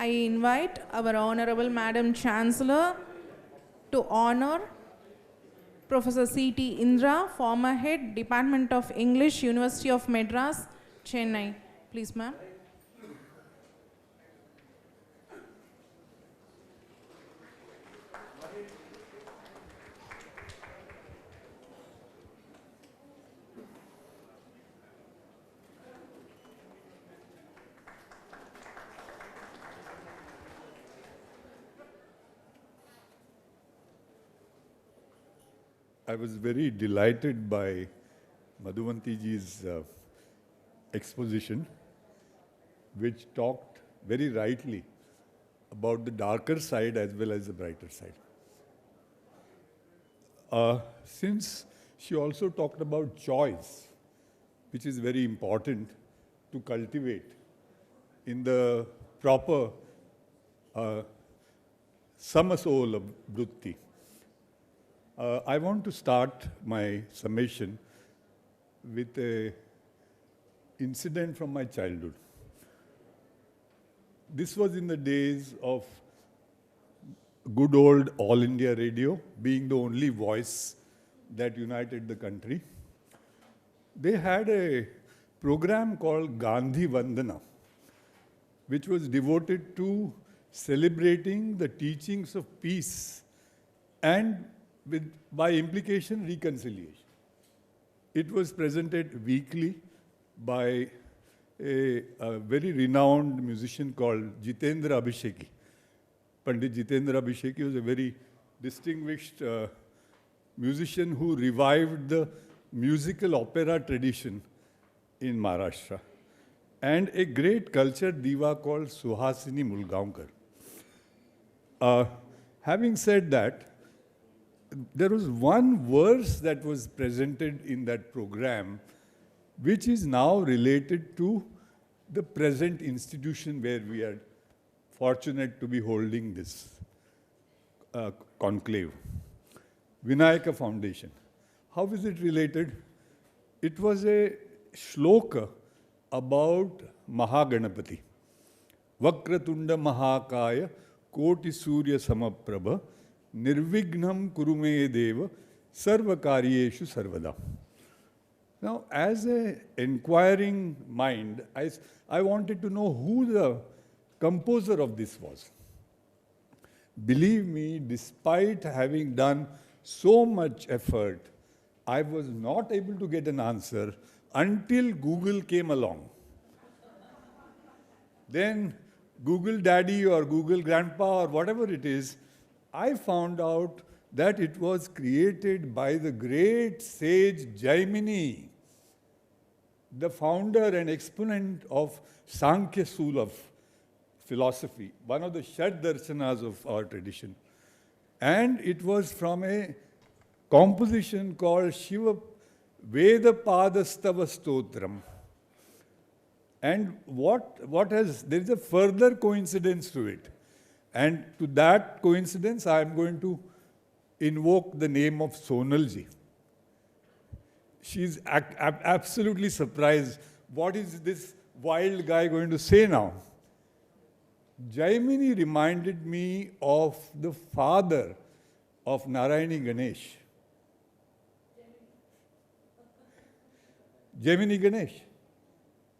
I invite our Honorable Madam Chancellor to honor Professor C.T. Indra, former Head, Department of English, University of Madras, Chennai. Please, ma'am. I was very delighted by Madhuvantiji's exposition, which talked very rightly about the darker side as well as the brighter side. Since she also talked about choice, which is very important to cultivate in the proper samasol of vritti. I want to start my summation with an incident from my childhood. This was in the days of good old All India Radio, being the only voice that united the country. They had a program called Gandhi Vandana, which was devoted to celebrating the teachings of peace and by implication, reconciliation. It was presented weekly by a very renowned musician called Jitendra Abhisheki. Pandit Jitendra Abhisheki was a very distinguished musician who revived the musical opera tradition in Maharashtra. And a great culture diva called Suhasini Mulgaonkar. Having said that, there was one verse that was presented in that program, which is now related to the present institution where we are fortunate to be holding this conclave, Vinayaka Foundation. How is it related? It was a shloka about Mahaganapati. Vakratunda Mahakaya Koti Surya Samaprabha Nirvignam Kurume Deva Sarvakaryeshu Sarvada. Now, as an inquiring mind, I wanted to know who the composer of this was. Believe me, despite having done so much effort, I was not able to get an answer until Google came along. Then Google Daddy or Google Grandpa or whatever it is, I found out that it was created by the great sage Jaimini, the founder and exponent of Sankhya school of philosophy, one of the Shad Darshanas of our tradition. And it was from a composition called Shiva Veda Padastava Stotram. And there is a further coincidence to it. And to that coincidence, I am going to invoke the name of Sonalji. She's absolutely surprised. What is this wild guy going to say now? Jaimini reminded me of the father of Narayani Ganesh. Jaimini Ganesh.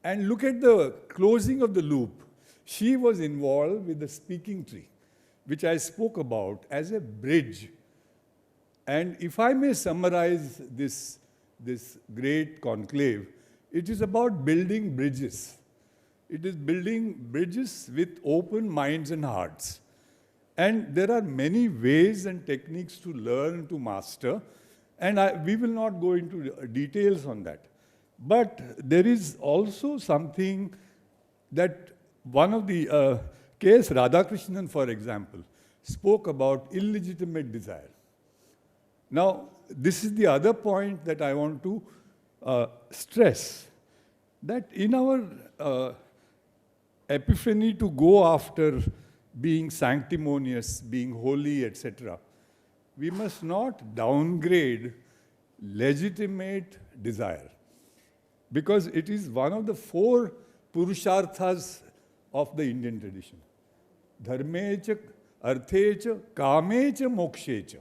And look at the closing of the loop. She was involved with the speaking tree, which I spoke about as a bridge. And if I may summarize this great conclave, it is about building bridges. It is building bridges with open minds and hearts. And there are many ways and techniques to learn, to master. And we will not go into details on that. But there is also something that one of the K.S. Radhakrishnan, for example, spoke about illegitimate desire. Now, this is the other point that I want to stress, that in our epiphany to go after being sanctimonious, being holy, etc., we must not downgrade legitimate desire, because it is one of the 4 purusharthas of the Indian tradition. dharme cha, arthe cha, kame cha, mokshe cha.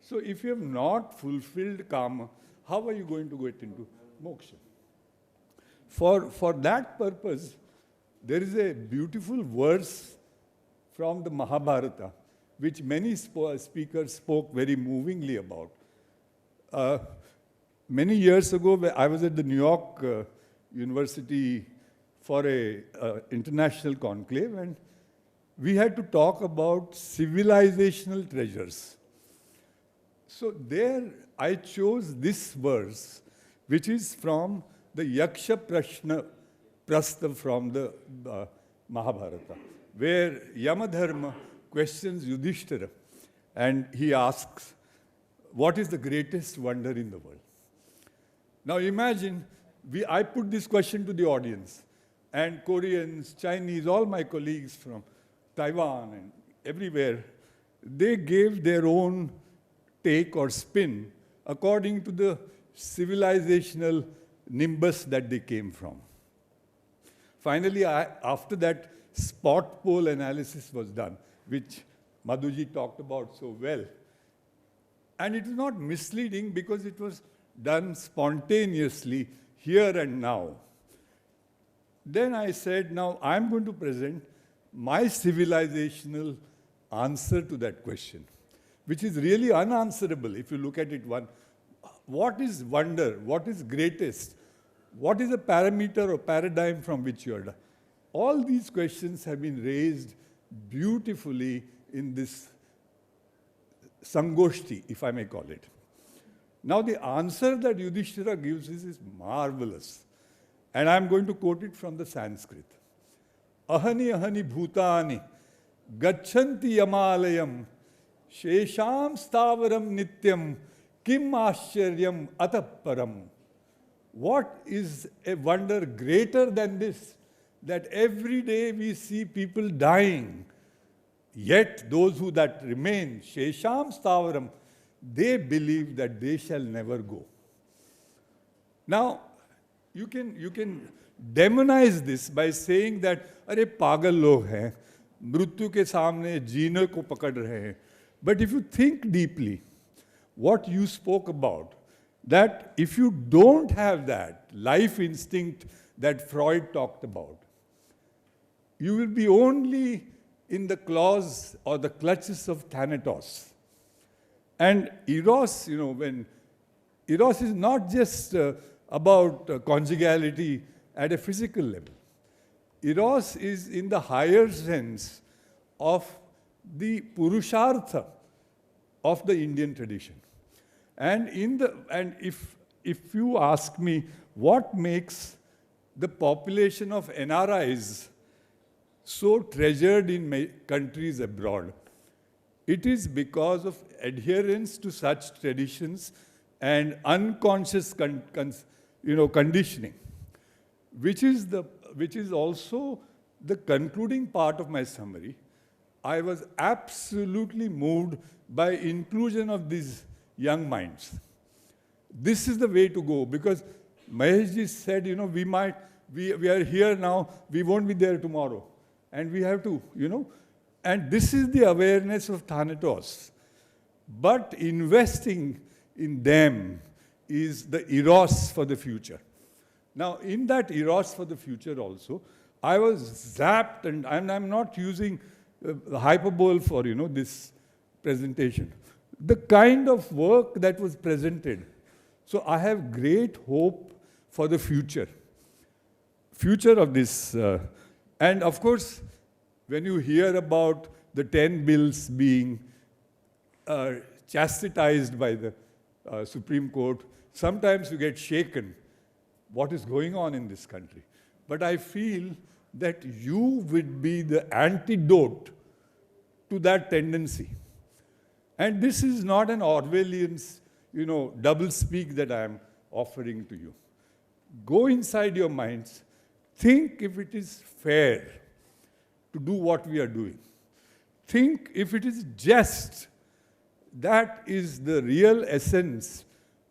So if you have not fulfilled kama, how are you going to get into moksha? For that purpose, there is a beautiful verse from the Mahabharata, which many speakers spoke very movingly about. Many years ago, I was at the New York University for a international conclave, and we had to talk about civilizational treasures. So there I chose this verse, which is from the Yaksha Prastha from the Mahabharata, where Yamadharma questions Yudhishthira, and he asks, what is the greatest wonder in the world? Now imagine, I put this question to the audience, and Koreans, Chinese, all my colleagues from Taiwan and everywhere, they gave their own take or spin according to the civilizational nimbus that they came from. Finally, after that spot poll analysis was done, which Madhuji talked about so well, and it is not misleading because it was done spontaneously here and now. Then I said, now I'm going to present my civilizational answer to that question, which is really unanswerable if you look at it one. What is wonder? What is greatest? What is a parameter or paradigm from which you are done? All these questions have been raised beautifully in this Sangoshti, if I may call it. Now the answer that Yudhishthira gives is marvelous. And I'm going to quote it from the Sanskrit. Ahani ahani bhutani gachanti yamalayam shesham stavaram nityam kim ascharyam ataparam. What is a wonder greater than this? That every day we see people dying, yet those who that remain, shesham stavaram, they believe that they shall never go. Now, you can demonize this by saying that, अरे पागल लोग हैं, मृत्यु के सामने जीने को पकड़ रहे हैं. But if you think deeply, what you spoke about, that if you don't have that life instinct that Freud talked about, you will be only in the claws or the clutches of Thanatos. And Eros, when Eros is not just about conjugality at a physical level. Eros is in the higher sense of the Purushartha of the Indian tradition. And if you ask me what makes the population of NRIs so treasured in countries abroad, it is because of adherence to such traditions and unconscious conditioning, which is also the concluding part of my summary. I was absolutely moved by inclusion of these young minds. This is the way to go, because Maheshji said, we are here now, we won't be there tomorrow. And we have to, and this is the awareness of Thanatos. But investing in them is the Eros for the future. Now, in that Eros for the future also, I was zapped, and I'm not using hyperbole for, this presentation. The kind of work that was presented. So I have great hope for the future of this. And of course, when you hear about the 10 bills being chastised by the Supreme Court, sometimes you get shaken. What is going on in this country? But I feel that you would be the antidote to that tendency. And this is not an Orwellian, double speak that I am offering to you. Go inside your minds. Think if it is fair to do what we are doing. Think if it is just. That is the real essence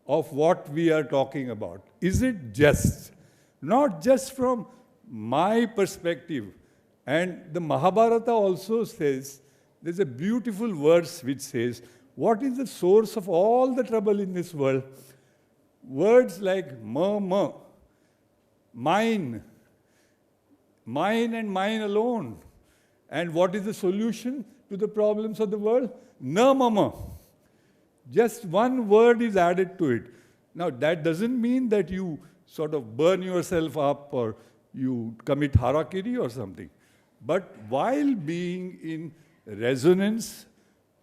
of what we are talking about. Is it just? Not just from my perspective, And the Mahabharata also says, there's a beautiful verse which says, what is the source of all the trouble in this world? Words like ma, mine and mine alone. And what is the solution to the problems of the world? Na mama. Just one word is added to it. Now, that doesn't mean that you sort of burn yourself up or you commit harakiri or something. But while being in resonance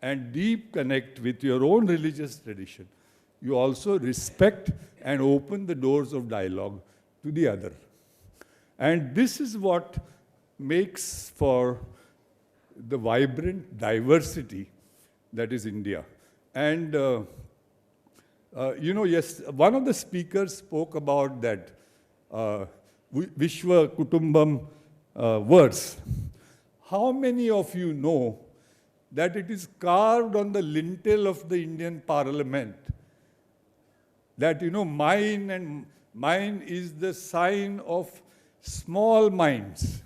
and deep connect with your own religious tradition, you also respect and open the doors of dialogue to the other. And this is what makes for the vibrant diversity that is India. And yes, one of the speakers spoke about that Vishwa Kutumbam verse. How many of you know that it is carved on the lintel of the Indian Parliament? That, mine is the sign of small minds.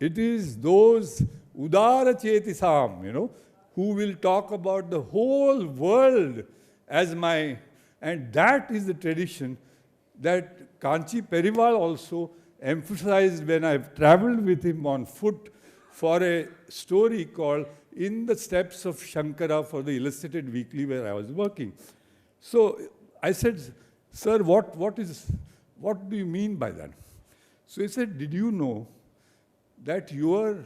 It is those Udara Chetisam, who will talk about the whole world as my, and that is the tradition that Kanchi Perival also emphasized when I've traveled with him on foot for a story called In the Steps of Shankara for the Illustrated Weekly where I was working. So I said, sir, what do you mean by that? So he said, did you know that your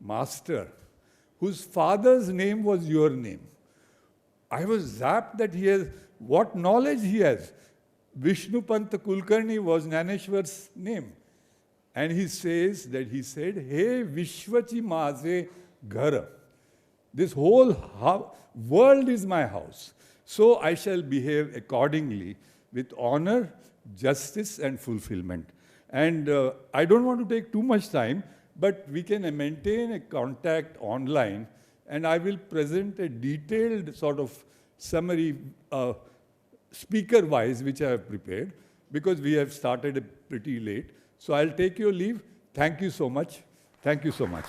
master, whose father's name was your name, I was zapped that he has, what knowledge he has. Vishnu Panta Kulkarni was Naneshwar's name. And he says that he said, hey, Vishwachi Maze Ghara. This whole world is my house. So I shall behave accordingly with honor, justice, and fulfillment. And I don't want to take too much time, but we can maintain a contact online, and I will present a detailed sort of summary speaker-wise, which I have prepared, because we have started pretty late. So I'll take your leave. Thank you so much. Thank you so much.